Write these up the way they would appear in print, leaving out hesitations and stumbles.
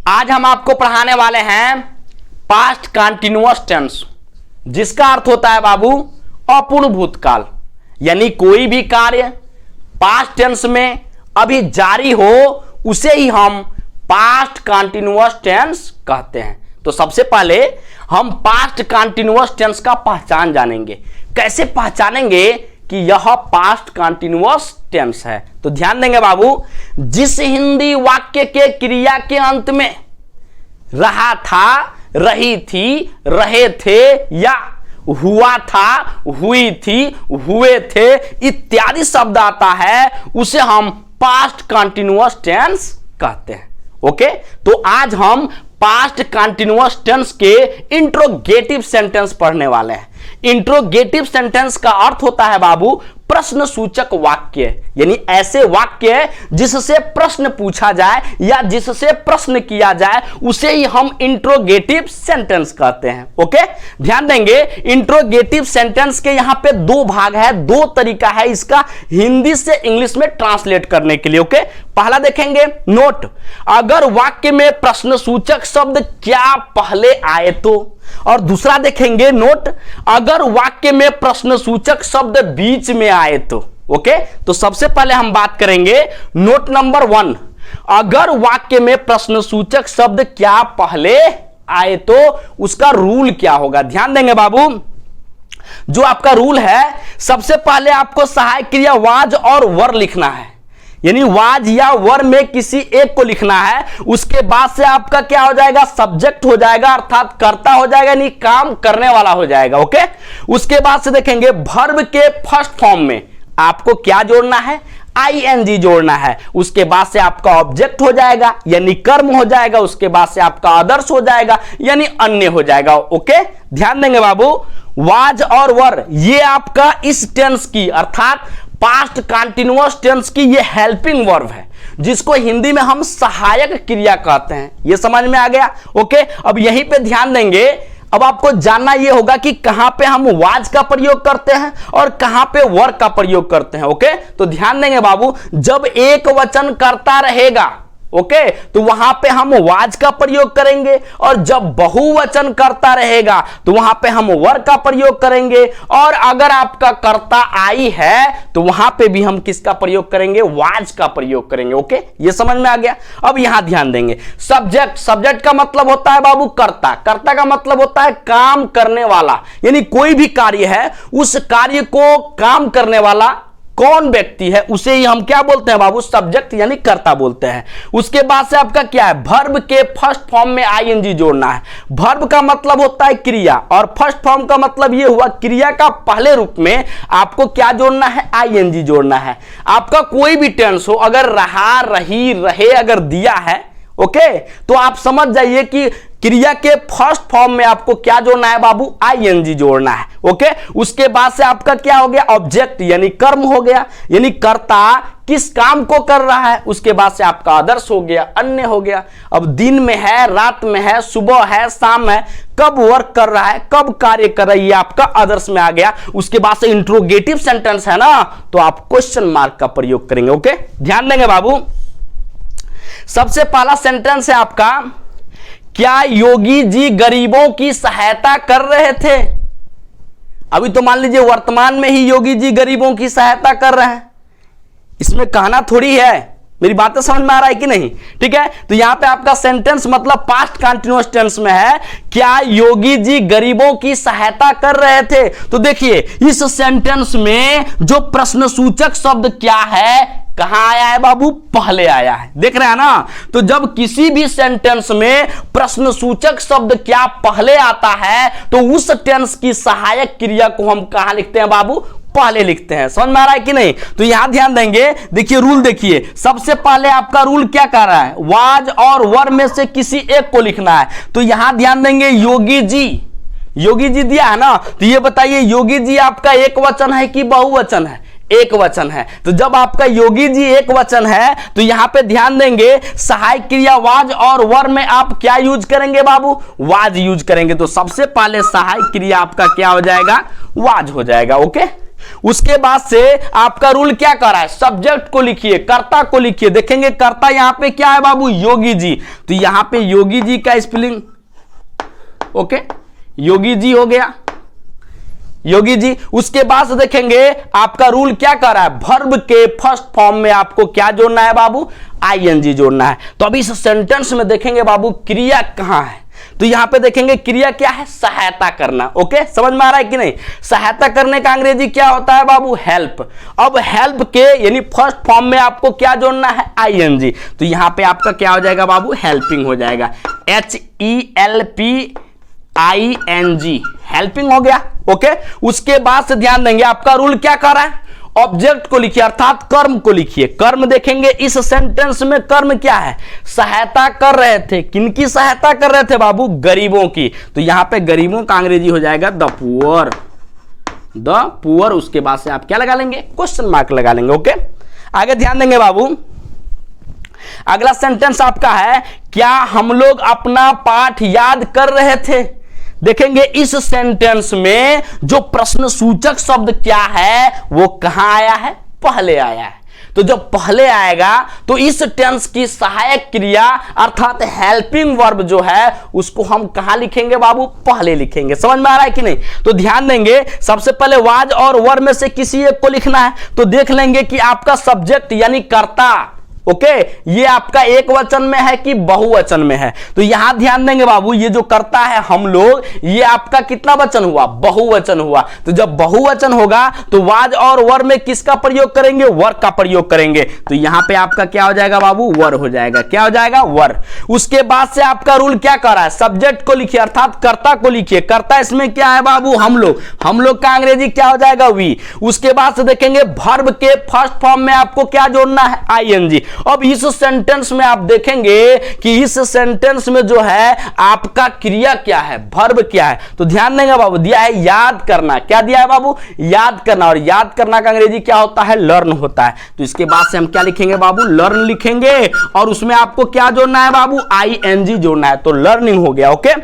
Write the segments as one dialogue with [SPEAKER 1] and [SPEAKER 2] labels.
[SPEAKER 1] आज हम आपको पढ़ाने वाले हैं पास्ट कंटीन्यूअस टेंस, जिसका अर्थ होता है बाबू अपूर्ण भूतकाल। यानी कोई भी कार्य पास्ट टेंस में अभी जारी हो उसे ही हम पास्ट कंटीन्यूअस टेंस कहते हैं। तो सबसे पहले हम पास्ट कंटीन्यूअस टेंस का पहचान जानेंगे। कैसे पहचानेंगे कि यह पास्ट कंटीन्यूअस टेंस है? तो ध्यान देंगे बाबू, जिस हिंदी वाक्य के क्रिया के अंत में रहा था, रही थी, रहे थे या हुआ था, हुई थी, हुए थे इत्यादि शब्द आता है उसे हम पास्ट कंटीन्यूअस टेंस कहते हैं। ओके, तो आज हम पास्ट कंटीन्यूअस टेंस के इंट्रोगेटिव सेंटेंस पढ़ने वाले हैं। इंट्रोगेटिव सेंटेंस का अर्थ होता है बाबू प्रश्न सूचक वाक्य, यानी ऐसे वाक्य जिससे प्रश्न पूछा जाए या जिससे प्रश्न किया जाए उसे ही हम इंट्रोगेटिव सेंटेंस कहते हैं। ओके, ध्यान देंगे इंट्रोगेटिव सेंटेंस के यहां पे दो भाग है, दो तरीका है इसका हिंदी से इंग्लिश में ट्रांसलेट करने के लिए। ओके, पहला देखेंगे नोट, अगर वाक्य में प्रश्न सूचक शब्द क्या पहले आए तो, और दूसरा देखेंगे नोट, अगर वाक्य में प्रश्न सूचक शब्द बीच में आए तो। ओके, तो सबसे पहले हम बात करेंगे नोट नंबर 1, अगर वाक्य में प्रश्न सूचक शब्द क्या पहले आए तो उसका रूल क्या होगा। ध्यान देंगे बाबू, जो आपका रूल है सबसे पहले आपको सहायक क्रिया वाज और वर लिखना है, यानी वाज या वर में किसी एक को लिखना है। उसके बाद से आपका क्या हो जाएगा, सब्जेक्ट हो जाएगा, अर्थात कर्ता हो जाएगा, यानी काम करने वाला हो जाएगा। ओके, उसके बाद से देखेंगे वर्ब के फर्स्ट फॉर्म में आपको क्या जोड़ना है, आईएनजी जोड़ना है। उसके बाद से आपका ऑब्जेक्ट हो जाएगा यानी कर्म हो जाएगा। उसके बाद से आपका आदर्श हो जाएगा यानी अन्य हो जाएगा। ओके, ध्यान देंगे बाबू, वाज और वर ये आपका इस टेंस की अर्थात पास्ट कंटीन्यूअस टेंस की ये हेल्पिंग वर्ब है, जिसको हिंदी में हम सहायक क्रिया कहते हैं। ये समझ में आ गया? ओके, अब यहीं पे ध्यान देंगे। अब आपको जानना ये होगा कि कहां पे हम वाज का प्रयोग करते हैं और कहां पे वर का प्रयोग करते हैं। ओके, तो ध्यान देंगे बाबू, जब एक वचन करता रहेगा ओके तो वहां पे हम वाज का प्रयोग करेंगे, और जब बहुवचन करता रहेगा तो वहां पे हम वर का प्रयोग करेंगे, और अगर आपका कर्ता आई है तो वहां पे भी हम किसका प्रयोग करेंगे, वाज का प्रयोग करेंगे। ओके, ये समझ में आ गया? अब यहां ध्यान देंगे सब्जेक्ट, सब्जेक्ट का मतलब होता है बाबू कर्ता, कर्ता का मतलब होता है काम करने वाला, यानी कोई भी कार्य है उस कार्य को काम करने वाला कौन व्यक्ति है उसे ही हम क्या बोलते हैं बाबू, सब्जेक्ट यानी कर्ता बोलते हैं। उसके बाद से आपका क्या है, वर्ब के फर्स्ट फॉर्म में आईएनजी जोड़ना है। वर्ब का मतलब होता है क्रिया, और फर्स्ट फॉर्म का मतलब ये हुआ क्रिया का पहले रूप में आपको क्या जोड़ना है, आईएनजी जोड़ना है। आपका कोई भी टेंस हो, अगर रहा, रही, रहे अगर दिया है ओके तो आप समझ जाइए कि क्रिया के फर्स्ट फॉर्म में आपको क्या जोड़ना है बाबू, आईएनजी जोड़ना है। ओके, उसके बाद से आपका क्या हो गया, ऑब्जेक्ट यानी कर्म हो गया, यानी कर्ता किस काम को कर रहा है। उसके बाद से आपका आदर्श हो गया, अन्य हो गया। अब दिन में है, रात में है, सुबह है, शाम है, कब वर्क कर रहा है, कब कार्य कर रहा है, ये आपका आदर्श में आ गया। उसके बाद से इंट्रोगेटिव सेंटेंस है ना, तो आप क्वेश्चन मार्क का प्रयोग करेंगे। ओके, ध्यान देंगे बाबू, सबसे पहला सेंटेंस है आपका, क्या योगी जी गरीबों की सहायता कर रहे थे। अभी तो मान लीजिए वर्तमान में ही योगी जी गरीबों की सहायता कर रहे हैं, इसमें कहना थोड़ी है। मेरी बातें समझ में आ रहा है कि नहीं? ठीक है, तो यहां पे आपका सेंटेंस मतलब पास्ट कंटीन्यूअस टेंस में है, क्या योगी जी गरीबों की सहायता कर रहे थे। तो देखिए इस सेंटेंस में जो प्रश्न सूचक शब्द क्या है, कहां आया है बाबू, पहले आया है। देख रहे हैं ना, तो जब किसी भी सेंटेंस में प्रश्न सूचक शब्द क्या पहले आता है तो उस टेंस की सहायक क्रिया को हम कहां लिखते हैं बाबू, पहले लिखते हैं। समझ में आ रहा है कि नहीं? तो यहां ध्यान देंगे, देखिए रूल देखिए, सबसे पहले आपका रूल क्या कर रहा है, वाज और वर में से किसी एक को लिखना है। तो यहां ध्यान देंगे योगी जी, योगी जी दिया है ना, तो ये बताइए योगी जी आपका एक वचन है कि बहुवचन है, एक वचन है। तो जब आपका योगी जी एक वचन है तो यहां पे ध्यान देंगे सहायक क्रिया वाज और वर में आप क्या यूज करेंगे बाबू, वाज यूज करेंगे। तो सबसे पहले सहायक क्रिया आपका क्या हो जाएगा, वाज हो जाएगा। ओके, उसके बाद से आपका रूल क्या कर रहा है, सब्जेक्ट को लिखिए, कर्ता को लिखिए। देखेंगे कर्ता यहां पे क्या है बाबू, योगी जी, तो यहां पे योगी जी का स्पेलिंग, ओके, योगी जी हो गया, योगी जी। उसके बाद से देखेंगे आपका रूल क्या कर रहा है, वर्ब के फर्स्ट फॉर्म में आपको क्या जोड़ना है बाबू, आईएनजी जोड़ना है। तो अभी इस सेंटेंस में देखेंगे बाबू क्रिया कहां है, तो यहां पे देखेंगे क्रिया क्या है, सहायता करना। ओके, समझ में आ रहा है कि नहीं, सहायता करने का अंग्रेजी क्या होता है बाबू, हेल्प। अब हेल्प के यानी फर्स्ट फॉर्म में आपको क्या जोड़ना है, आईएनजी, तो यहां पे आपका क्या हो जाएगा बाबू, हेल्पिंग हो जाएगा, HELPING, हेल्पिंग हो गया। ओके, उसके बाद से ध्यान देंगे आपका रूल क्या कर रहा है, ऑब्जेक्ट को लिखिए अर्थात कर्म को लिखिए। कर्म देखेंगे इस सेंटेंस में कर्म क्या है, सहायता कर रहे थे, किनकी सहायता कर रहे थे बाबू, गरीबों की, तो यहां पे गरीबों का अंग्रेजी हो जाएगा द पुअर, द पुअर। उसके बाद से आप क्या लगा लेंगे, क्वेश्चन मार्क लगा लेंगे। ओके, आगे ध्यान देंगे बाबू, अगला सेंटेंस आपका है, क्या हम लोग अपना पाठ याद कर रहे थे। देखेंगे इस सेंटेंस में जो प्रश्न सूचक शब्द क्या है वो कहां आया है, पहले आया है। तो जब पहले आएगा तो इस टेंस की सहायक क्रिया अर्थात हेल्पिंग वर्ब जो है उसको हम कहां लिखेंगे बाबू, पहले लिखेंगे। समझ में आ रहा है कि नहीं, तो ध्यान देंगे सबसे पहले वाज और वर में से किसी एक को लिखना है। तो देख लेंगे कि आपका सब्जेक्ट यानी कर्ता, ओके, ये आपका एक वचन में है कि बहुवचन में है। तो यहां ध्यान देंगे बाबू, ये जो करता है हम लोग, ये आपका कितना वचन हुआ, बहुवचन हुआ। तो जब बहुवचन होगा तो वाज और वर में किसका प्रयोग करेंगे, वर का प्रयोग करेंगे। तो यहां पे आपका क्या हो जाएगा बाबू, वर हो जाएगा, क्या हो जाएगा, वर। उसके बाद से आपका रूल क्या कर रहा है, सब्जेक्ट को लिखिए अर्थात कर्ता को लिखिए। कर्ता इसमें क्या है बाबू, हम लोग, हम लोग का अंग्रेजी क्या हो जाएगा, वी। उसके बाद से देखेंगे वर्ब के फर्स्ट फॉर्म में आपको क्या जोड़ना है, आईएनजी। अब इस सेंटेंस में आप देखेंगे कि इस सेंटेंस में जो है आपका क्रिया क्या है, वर्ब क्या है। तो ध्यान देंगे बाबू, दिया है याद करना, क्या दिया है बाबू, याद करना, और याद करना का अंग्रेजी क्या होता है, लर्न होता है। तो इसके बाद से हम क्या लिखेंगे बाबू, लर्न लिखेंगे, और उसमें आपको क्या जोड़ना है बाबू, आईएनजी जोड़ना है, तो लर्निंग हो गया। ओके,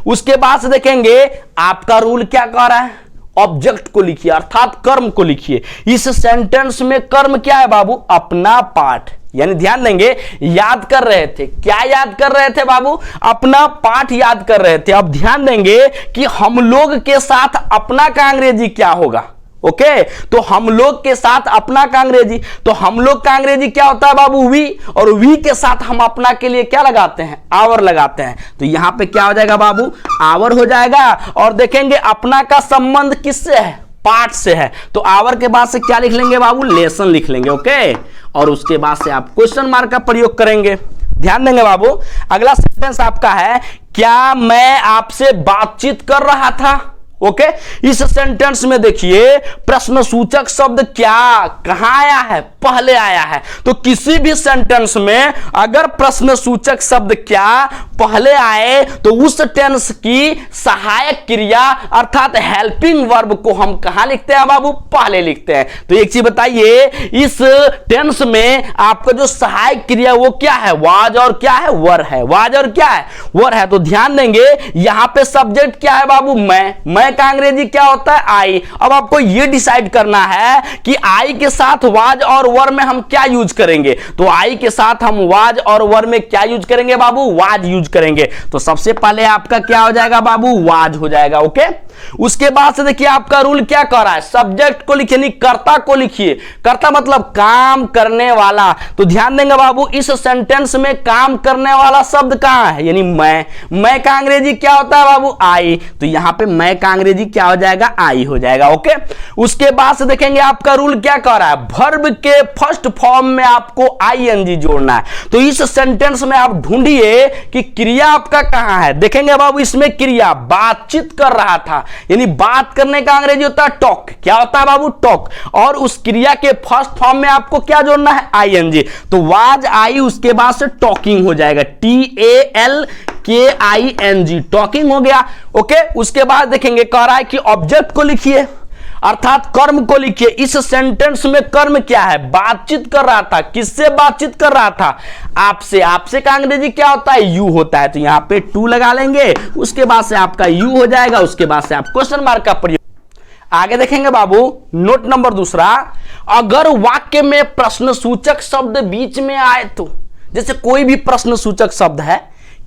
[SPEAKER 1] उसके बाद से देखेंगे आपका रूल क्या कर रहा है, ऑब्जेक्ट को लिखिए अर्थात कर्म को लिखिए। इस सेंटेंस में कर्म क्या है बाबू, अपना पाठ, यानी ध्यान देंगे याद कर रहे थे, क्या याद कर रहे थे बाबू, अपना पाठ याद कर रहे थे। अब ध्यान देंगे कि हम लोग के साथ अपना का अंग्रेजी क्या होगा, ओके, तो हम लोग के साथ अपना का अंग्रेजी, तो हम लोग का अंग्रेजी क्या होता है बाबू, वी, और वी के साथ हम अपना के लिए क्या लगाते हैं, आवर लगाते हैं। तो यहां पे क्या हो जाएगा बाबू, आवर हो जाएगा। और देखेंगे अपना का संबंध किससे है, पाठ से है, तो आवर के बाद से क्या लिख लेंगे बाबू, लेसन लिख लेंगे। ओके, और उसके बाद से आप क्वेश्चन मार्क का प्रयोग करेंगे। ध्यान देंगे बाबू, अगला सेंटेंस आपका है, क्या मैं आपसे बातचीत कर रहा था। ओके, इस सेंटेंस में देखिए प्रश्न सूचक शब्द क्या कहां आया है, पहले आया है। तो किसी भी सेंटेंस में अगर प्रश्न सूचक शब्द क्या पहले आए तो उस टेंस की सहायक क्रिया अर्थात हेल्पिंग वर्ब को हम कहां लिखते हैं बाबू, पहले लिखते हैं। तो एक चीज बताइए, इस टेंस में आपका जो सहायक क्रिया वो क्या है, वाज और क्या है, वर है, वाज और क्या है, वर है। तो ध्यान देंगे यहां पे सब्जेक्ट क्या है बाबू, मैं का अंग्रेजी क्या होता है, आई। अब आपको ये डिसाइड करना है कि आई के साथ वाज और वर में हम क्या यूज करेंगे। तो आई के साथ हम वाज और वर में क्या यूज करेंगे बाबू, वाज यूज करेंगे। तो सबसे पहले आपका क्या हो जाएगा बाबू, वाज हो जाएगा। ओके, उसके बाद से देखिए आपका रूल क्या कर रहा है, सब्जेक्ट को लिखिए, नहीं कर्ता को लिखिए। कर्ता मतलब काम करने वाला। तो ध्यान देंगे बाबू, इस सेंटेंस में काम करने वाला शब्द कहां है, यानी मैं का अंग्रेजी क्या होता है बाबू, आई। तो यहां पे मैं का अंग्रेजी क्या हो जाएगा, आई हो जाएगा। ओके, उसके बाद से देखेंगे आपका रूल क्या कर रहा है, वर्ब के फर्स्ट फॉर्म में आपको आईएनजी जोड़ना है। तो इस सेंटेंस में आप ढूंढिए कि क्रिया आपका कहां है। देखेंगे बाबू इसमें क्रिया बातचीत कर रहा था, यानी बात करने का अंग्रेजी होता है टॉक, क्या होता है बाबू, टॉक। और उस क्रिया के फर्स्ट फॉर्म में आपको क्या जोड़ना है, आईएनजी। तो वाज आई, उसके बाद से टॉकिंग हो जाएगा, TALKING, टॉकिंग हो गया। ओके, उसके बाद देखेंगे कह रहा है कि ऑब्जेक्ट को लिखिए अर्थात कर्म को लिखिए। इस सेंटेंस में कर्म क्या है, बातचीत कर रहा था, किससे बातचीत कर रहा था, आपसे। आपसे का अंग्रेजी क्या होता है, यू होता है। तो यहां पे टू लगा लेंगे, उसके बाद से आपका यू हो जाएगा। उसके बाद से आप क्वेश्चन मार्क का प्रयोग। आगे देखेंगे बाबू, नोट नंबर दूसरा, अगर वाक्य में प्रश्न सूचक शब्द बीच में आए तो, जैसे कोई भी प्रश्न सूचक शब्द है,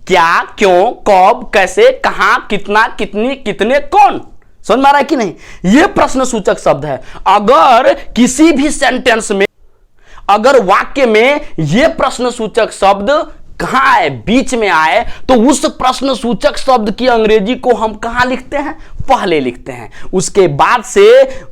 [SPEAKER 1] क्या, क्यों, कब, कैसे, कहां, कितना, कितनी, कितने, कौन, समझ में आ रहा है कि नहीं, यह प्रश्न सूचक शब्द है। अगर किसी भी सेंटेंस में, अगर वाक्य में यह प्रश्न सूचक शब्द कहां आए, बीच में आए, तो उस प्रश्न सूचक शब्द की अंग्रेजी को हम कहां लिखते हैं, पहले लिखते हैं। उसके बाद से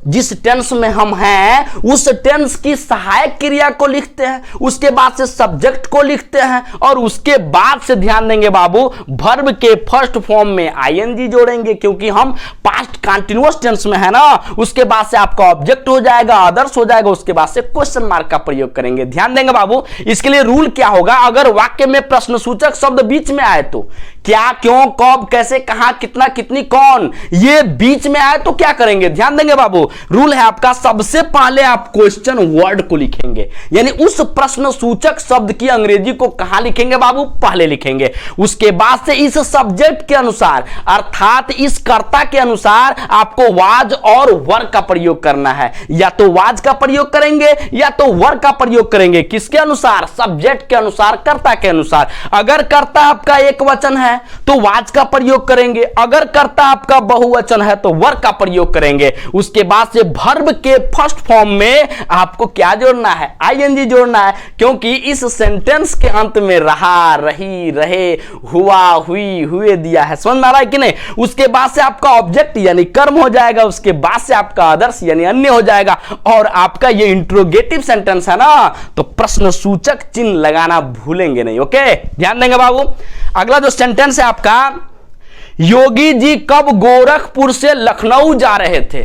[SPEAKER 1] जिस टेंस में हम हैं उस टेंस की सहायक क्रिया को लिखते हैं, उसके बाद से सब्जेक्ट को लिखते हैं, और उसके बाद से ध्यान देंगे बाबू, वर्ब के फर्स्ट फॉर्म में आईएनजी जोड़ेंगे, क्योंकि हम पास्ट कंटीन्यूअस टेंस में है ना। उसके बाद से आपका ऑब्जेक्ट हो जाएगा, अदर्स हो जाएगा, उसके बाद से क्वेश्चन मार्क का प्रयोग करेंगे। ध्यान देंगे बाबू, इसके लिए रूल क्या होगा, अगर वाक्य में प्रश्न सूचक शब्द बीच में आए तो, क्या, क्यों, कब, कैसे, कहां, कितना, कितनी, कौन, ये बीच में आए तो क्या करेंगे, ध्यान देंगे बाबू, रूल है आपका, सबसे पहले आप क्वेश्चन वर्ड को लिखेंगे, यानी उस प्रश्न सूचक शब्द की अंग्रेजी को कहां लिखेंगे बाबू, पहले लिखेंगे। उसके बाद से इस सब्जेक्ट के अनुसार, अर्थात इस कर्ता के अनुसार आपको वाज और वर का प्रयोग करना है, या तो वाज का प्रयोग करेंगे या तो वर का प्रयोग करेंगे। किसके अनुसार, सब्जेक्ट के अनुसार, कर्ता के अनुसार। अगर कर्ता आपका एक वचन है तो वाज का प्रयोग करेंगे, अगर कर्ता आपका बहुवचन है तो वर का प्रयोग करेंगे। उसके बाद से वर्ब के फर्स्ट फॉर्म में आपको क्या जोड़ना है, आईएनजी जोड़ना है, क्योंकि इस सेंटेंस के अंत में रहा, रही, रहे, हुआ, हुई, हुए दिया है, समझ में आ रहा है कि नहीं। उसके बाद से आपका ऑब्जेक्ट यानी कर्म हो जाएगा, उसके बाद से आपका अदर्स यानी अन्य हो जाएगा, और आपका ये इंट्रोगेटिव सेंटेंस है ना, तो प्रश्न सूचक चिन्ह लगाना भूलेंगे नहीं। ओके, ध्यान देंगे बाबू। अगला जो सेंटेंस है आपका, योगी जी कब गोरखपुर से लखनऊ जा रहे थे,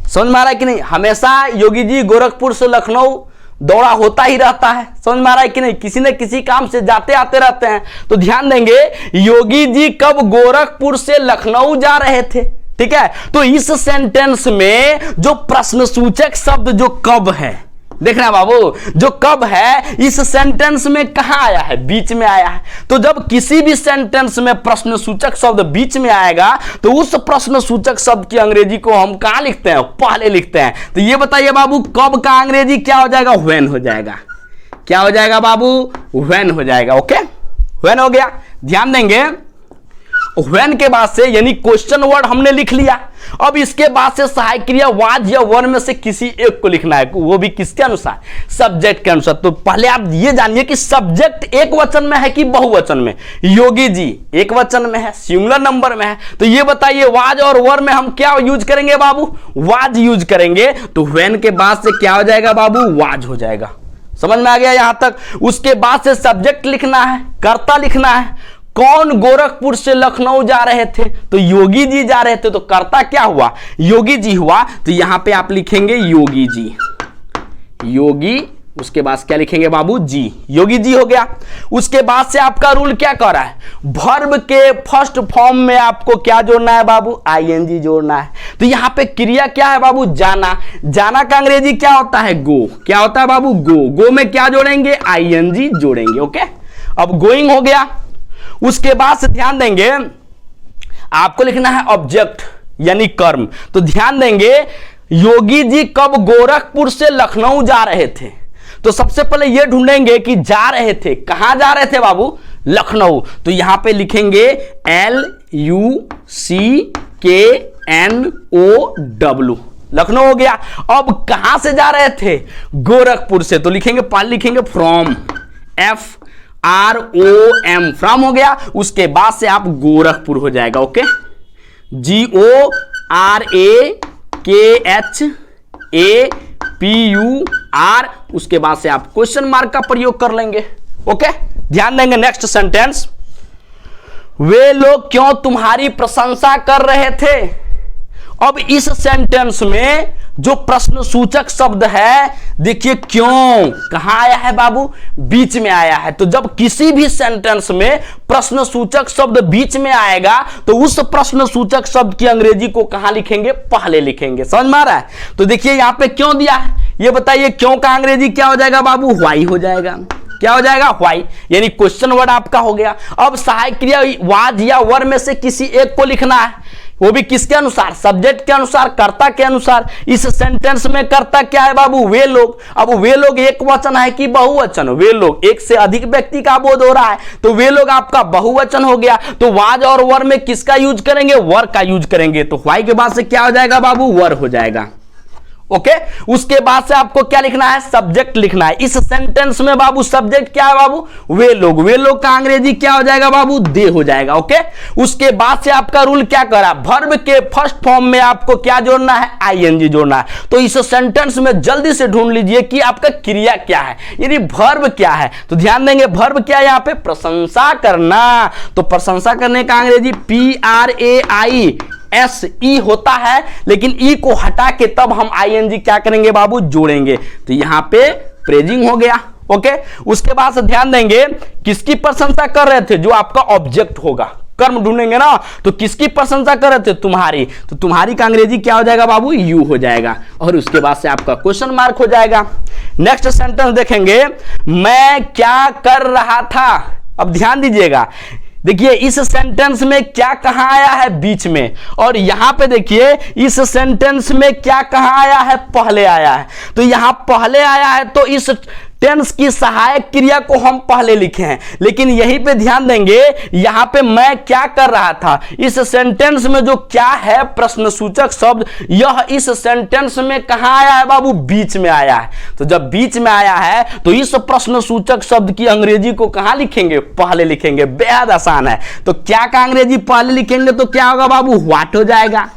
[SPEAKER 1] समझ में आ रहा है कि नहीं। हमेशा योगी जी गोरखपुर से लखनऊ दौड़ा होता ही रहता है, समझ में आ रहा है कि नहीं, किसी न किसी काम से जाते आते रहते हैं। तो ध्यान देंगे, योगी जी कब गोरखपुर से लखनऊ जा रहे थे, ठीक है। तो इस सेंटेंस में जो प्रश्न सूचक शब्द जो कब है, देखना बाबू, जो कब है इस सेंटेंस में कहां आया है, बीच में आया है। तो जब किसी भी सेंटेंस में प्रश्न सूचक शब्द बीच में आएगा तो उस प्रश्न सूचक शब्द की अंग्रेजी को हम कहां लिखते हैं, पहले लिखते हैं। तो ये बताइए बाबू, कब का अंग्रेजी क्या हो जाएगा, व्हेन हो जाएगा। क्या हो जाएगा बाबू, व्हेन हो जाएगा। ओके, व्हेन हो गया। ध्यान देंगे, व्हेन के बाद से यानी क्वेश्चन वर्ड हमने लिख लिया, अब इसके बाद से सहायक क्रिया वाज या वर में से किसी एक को लिखना है, वो भी किसके अनुसार, सब्जेक्ट के अनुसार। तो पहले आप ये जानिए कि सब्जेक्ट एक वचन में है कि बहुवचन में। योगी जी एक वचन में है, सिंगुलर नंबर में है, तो ये बताइए वाज और वर में हम क्या यूज करेंगे बाबू, वाज यूज करेंगे। तो व्हेन के बाद से क्या हो जाएगा बाबू, वाज हो जाएगा। समझ में आ गया यहां तक। उसके बाद से सब्जेक्ट लिखना है, कर्ता लिखना है। कौन गोरखपुर से लखनऊ जा रहे थे, तो योगी जी जा रहे थे, तो कर्ता क्या हुआ, योगी जी हुआ। तो यहां पे आप लिखेंगे योगी जी, योगी, उसके बाद क्या लिखेंगे बाबू, जी, योगी जी हो गया। उसके बाद से आपका रूल क्या कर रहा है, वर्ब के फर्स्ट फॉर्म में आपको क्या जोड़ना है बाबू, आईएनजी जोड़ना है। तो यहां पे क्रिया क्या है बाबू, जाना। जाना का अंग्रेजी क्या होता है, गो। क्या होता है बाबू, गो। गो में क्या जोड़ेंगे, आईएनजी जोड़ेंगे। ओके, अब गोइंग हो गया। उसके बाद से ध्यान देंगे, आपको लिखना है ऑब्जेक्ट यानी कर्म। तो ध्यान देंगे, योगी जी कब गोरखपुर से लखनऊ जा रहे थे, तो सबसे पहले यह ढूंढेंगे कि जा रहे थे, कहां जा रहे थे बाबू, लखनऊ। तो यहां पे लिखेंगे LUCKNOW, लखनऊ हो गया। अब कहां से जा रहे थे, गोरखपुर से, तो लिखेंगे पहले लिखेंगे फ्रॉम, FROM, फ्रॉम हो गया। उसके बाद से आप गोरखपुर हो जाएगा। ओके, GORAKHAPUR, उसके बाद से आप क्वेश्चन मार्क का प्रयोग कर लेंगे। ओके, ध्यान देंगे। नेक्स्ट सेंटेंस, वे लोग क्यों तुम्हारी प्रशंसा कर रहे थे। अब इस सेंटेंस में जो प्रश्न सूचक शब्द है, देखिए क्यों कहां आया है बाबू, बीच में आया है। तो जब किसी भी सेंटेंस में प्रश्न सूचक शब्द बीच में आएगा तो उस प्रश्न सूचक शब्द की अंग्रेजी को कहां लिखेंगे, पहले लिखेंगे। समझ में आ रहा है। तो देखिए यहां पे क्यों दिया है, ये बताइए क्यों का अंग्रेजी क्या हो जाएगा बाबू, व्हाई हो जाएगा। क्या हो जाएगा, व्हाई, यानी क्वेश्चन वर्ड आपका हो गया। अब सहायक क्रिया वाज या वर में से किसी एक को लिखना है, वो भी किसके अनुसार, सब्जेक्ट के अनुसार, कर्ता के अनुसार। इस सेंटेंस में कर्ता क्या है बाबू, वे लोग। अब वे लोग एक वचन है कि बहुवचन, वे लोग, एक से अधिक व्यक्ति का बोध हो रहा है, तो वे लोग आपका बहुवचन हो गया। तो वाज और वर में किसका यूज करेंगे, वर का यूज करेंगे। तो व्हाई के बाद से क्या हो जाएगा बाबू, वर हो जाएगा। ओके, उसके बाद से आपको क्या लिखना है, सब्जेक्ट लिखना है। इस सेंटेंस में बाबू सब्जेक्ट क्या है बाबू, वे लोग। वे लोग का अंग्रेजी क्या हो जाएगा बाबू, दे हो जाएगा। ओके, उसके बाद से आपका रूल क्या करा, वर्ब के फर्स्ट फॉर्म में आपको क्या जोड़ना है, आईएनजी जोड़ना है। तो इस सेंटेंस में जल्दी से ढूंढ लीजिए कि आपका क्रिया क्या है, यानी वर्ब क्या है। तो ध्यान देंगे वर्ब क्या है यहाँ पे, प्रशंसा करना। तो प्रशंसा करने का अंग्रेजी PRAISE होता है, लेकिन ई को हटा के तब हम आईएनजी क्या करेंगे बाबू, जोड़ेंगे। तो यहां पे प्रेजिंग हो गया। ओके, उसके बाद से ध्यान देंगे किसकी प्रशंसा कर रहे थे, जो आपका ऑब्जेक्ट होगा, कर्म ढूंढेंगे ना, तो किसकी प्रशंसा कर रहे थे, तुम्हारी। तो तुम्हारी का अंग्रेजी क्या हो जाएगा बाबू, यू हो जाएगा। और उसके बाद से आपका क्वेश्चन मार्क हो जाएगा। नेक्स्ट सेंटेंस देखेंगे, मैं क्या कर रहा था। अब ध्यान दीजिएगा, देखिए इस सेंटेंस में क्या कहां आया है, बीच में, और यहां पे देखिए इस सेंटेंस में क्या कहां आया है, पहले आया है। तो यहां पहले आया है, तो इस टेंस की सहायक क्रिया को हम पहले लिखे हैं, लेकिन यहीं पे ध्यान देंगे, यहां पे मैं क्या कर रहा था। इस सेंटेंस में जो क्या है, प्रश्नसूचक शब्द, यह इस सेंटेंस में कहां आया है बाबू, बीच में आया है। तो जब बीच में आया है, तो इस प्रश्नसूचक शब्द की अंग्रेजी को कहां लिखेंगे, पहले लिखेंगे। बेहद आसान है। तो क्या का अंग्रेजी पहले लिखेंगे तो क्या होगा बाबू, व्हाट हो जाएगा।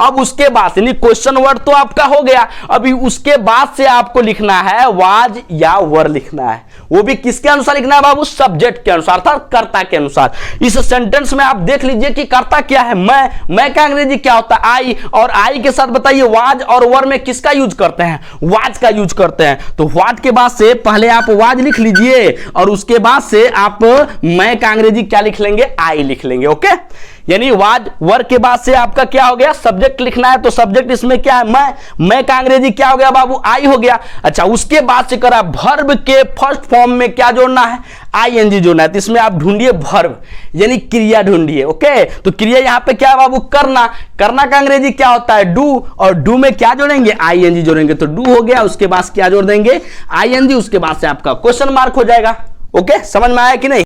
[SPEAKER 1] अब उसके बाद यानी क्वेश्चन वर्ड तो आपका हो गया। अभी उसके बाद से आपको लिखना है वाज या वर लिखना है, वो भी किसके अनुसार लिखना है बाबू, सब्जेक्ट के अनुसार, अर्थात कर्ता के अनुसार। इस सेंटेंस में आप देख लीजिए कि कर्ता क्या है, मैं का अंग्रेजी क्या होता है, आई, और आई के साथ बताइए वाज और वर में किसका यूज करते हैं, वाज का यूज करते हैं। तो व्हाट के बाद से पहले आप वाज लिख लीजिए, और उसके बाद से आप मैं का अंग्रेजी क्या लिख लेंगे, आई लिख लेंगे। ओके, यानी वाज वर के बाद से आपका क्या हो गया, सब्जेक्ट लिखना है। तो सब्जेक्ट इसमें क्या है, मैं का अंग्रेजी क्या हो गया बाबू, आई हो गया। अच्छा, उसके बाद से करा वर्ब के फर्स्ट फॉर्म में क्या जोड़ना है, आईएनजी जोड़ना है। तो इसमें आप ढूंढिए वर्ब, यानी क्रिया ढूंढिए। ओके, तो क्रिया यहां पे क्या है बाबू, करना। करना का अंग्रेजी क्या होता है, डू, और डू में क्या जोड़ेंगे, आईएनजी जोड़ेंगे। तो डू हो गया, उसके बाद क्या जोड़ देंगे, आईएनजी। उसके बाद से आपका क्वेश्चन मार्क हो जाएगा। ओके, समझ में आया कि नहीं।